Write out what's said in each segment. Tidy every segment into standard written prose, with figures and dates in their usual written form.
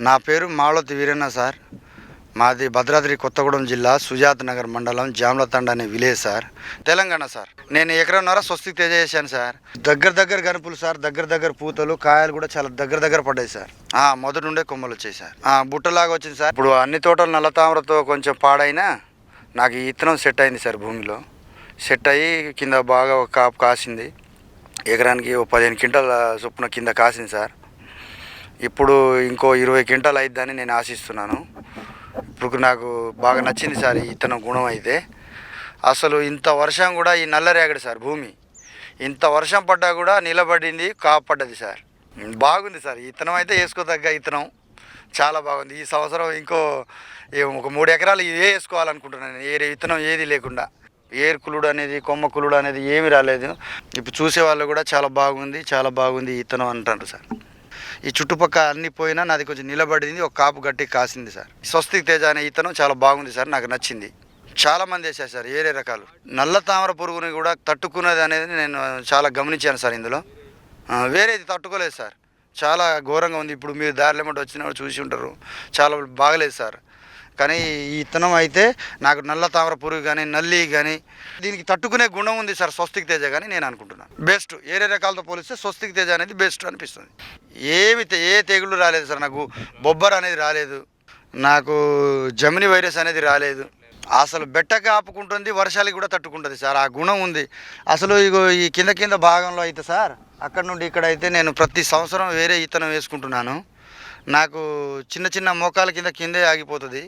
నా పేరు మాళోతి వీరన్న సార్. మాది భద్రాద్రి కొత్తగూడెం జిల్లా సుజాత్ నగర్ మండలం జామ్లతండ అనే విలేజ్ సార్, తెలంగాణ సార్. నేను ఎకరన్నర స్వస్తిక్ తేజ చేశాను సార్. దగ్గర గనుపులు సార్, దగ్గర పూతలు, కాయలు కూడా చాలా దగ్గర పడ్డాయి సార్. మొదటి నుండే కొమ్మలు వచ్చాయి సార్. బుట్టలాగా వచ్చింది సార్. ఇప్పుడు అన్ని తోటలు నల్ల తామరతో కొంచెం పాడైనా నాకు ఈ ఇత్తనం సెట్ అయింది సార్. భూమిలో సెట్ అయ్యి కింద బాగా ఒక కాపు కాసింది. ఎకరానికి 15 క్వింటాల చొప్పున కింద కాసింది సార్. ఇప్పుడు ఇంకో 20 క్వింటాలు అయిద్దని నేను ఆశిస్తున్నాను. ఇప్పుడు నాకు బాగా నచ్చింది సార్ ఈ ఇత్తనం గుణం. అయితే అసలు ఇంత వర్షం కూడా ఈ నల్లరేగడి సార్ భూమి, ఇంత వర్షం పడ్డా కూడా నిలబడింది, కాపాడ్డది సార్. బాగుంది సార్. ఈ ఇత్తనం అయితే వేసుకోదగ్గ ఇత్తనం, చాలా బాగుంది. ఈ సంవత్సరం ఇంకో ఒక 3 ఎకరాలు ఇదే వేసుకోవాలనుకుంటున్నాను. ఏ విత్తనం ఏది లేకుండా, ఏరు కులుడు అనేది, కొమ్మ కులుడు అనేది ఏమీ రాలేదు. ఇప్పుడు చూసే వాళ్ళు కూడా చాలా బాగుంది ఈ ఇత్తనం అంటారు సార్. ఈ చుట్టుపక్కల అన్ని పోయినా నాది కొంచెం నిలబడింది, ఒక కాపు గట్టి కాసింది సార్. స్వస్తిక్ తేజ అనే ఇత్తనం చాలా బాగుంది సార్, నాకు నచ్చింది. చాలామంది వేసారు సార్ ఏరే రకాలు. నల్ల తామర పురుగుని కూడా తట్టుకునేది అనేది నేను చాలా గమనించాను సార్. ఇందులో వేరేది తట్టుకోలేదు సార్, చాలా ఘోరంగా ఉంది. ఇప్పుడు మీరు దారిలో ఏమంటే వచ్చినప్పుడు చూసి ఉంటారు, చాలా బాగలేదు సార్. కానీ ఈ ఇత్తనం అయితే నాకు నల్ల తామర పురుగు కానీ, నల్లి కానీ దీనికి తట్టుకునే గుణం ఉంది సార్ స్వస్తిక్ తేజ కానీ నేను అనుకుంటున్నాను. బెస్ట్ ఏరే రకాలతో పోలిస్తే స్వస్తిక్ తేజ అనేది బెస్ట్ అనిపిస్తుంది. ఏ తెగుళ్ళు రాలేదు సార్. నాకు బొబ్బర్ అనేది రాలేదు, నాకు జమిని వైరస్ అనేది రాలేదు. అసలు బెట్టగా ఆపుకుంటుంది, వర్షాలకి కూడా తట్టుకుంటుంది సార్. ఆ గుణం ఉంది అసలు. ఇగో ఈ కింద భాగంలో అయితే సార్, అక్కడ నుండి ఇక్కడ అయితే నేను ప్రతి సంవత్సరం వేరే ఇత్తనం వేసుకుంటున్నాను. నాకు చిన్న మోకాల కిందే ఆగిపోతుంది.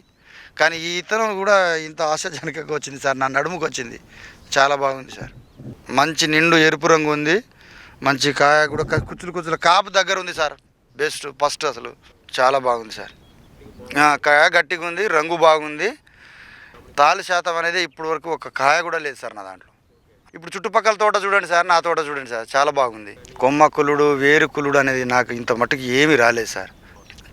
కానీ ఈ ఇత్తనం కూడా ఇంత ఆశాజనకంగా వచ్చింది సార్. నా నడుముకు వచ్చింది, చాలా బాగుంది సార్. మంచి నిండు ఎరుపు రంగు ఉంది, మంచి కాయ కూడా కుచ్చులు కాపు దగ్గర ఉంది సార్. బెస్ట్ ఫస్ట్ అసలు చాలా బాగుంది సార్. కాయ గట్టిగా ఉంది, రంగు బాగుంది. తాలు శాతం అనేది ఇప్పటి వరకు ఒక కాయ కూడా లేదు సార్ నా దాంట్లో. ఇప్పుడు చుట్టుపక్కల తోట చూడండి సార్, నా తోట చూడండి సార్, చాలా బాగుంది. కొమ్మ కులుడు, వేరు కులుడు అనేది నాకు ఇంత మట్టుకు ఏమీ రాలేదు సార్.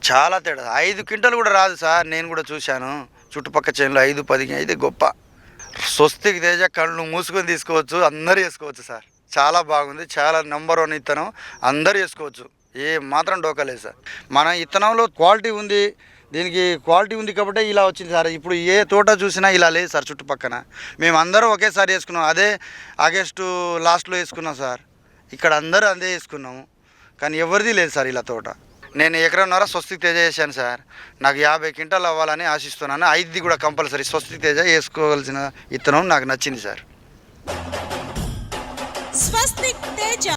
చాలా తేడా. 5 క్వింటాలు కూడా రాదు సార్. నేను కూడా చూశాను చుట్టుపక్కల చేనులో 5-10 అయితే గొప్ప. స్వస్తిక్ తేజ కళ్ళు మూసుకొని తీసుకోవచ్చు, అందరూ వేసుకోవచ్చు సార్. చాలా బాగుంది, చాలా నెంబర్ 1 ఇత్తనం, అందరూ వేసుకోవచ్చు, ఏ మాత్రం డోకలేదు సార్. మన ఇత్తనంలో క్వాలిటీ ఉంది, దీనికి క్వాలిటీ ఉంది కాబట్టి ఇలా వచ్చింది సార్. ఇప్పుడు ఏ తోట చూసినా ఇలా లేదు సార్. చుట్టుపక్కన మేము అందరం ఒకేసారి వేసుకున్నాం. అదే ఆగస్టు లాస్ట్లో వేసుకున్నాం సార్. ఇక్కడ అందరూ అదే వేసుకున్నాము, కానీ ఎవరిది లేదు సార్ ఇలా తోట. నేను ఎకరన్నర స్వస్తిక్ తేజ వేసాను సార్. నాకు 50 క్వింటాలు అవ్వాలని ఆశిస్తున్నాను. 5ది కూడా కంపల్సరీ స్వస్తిక్ తేజ వేసుకోవాల్సిన ఇత్తనం నాకు నచ్చింది సార్. స్వస్తిక్ తేజ.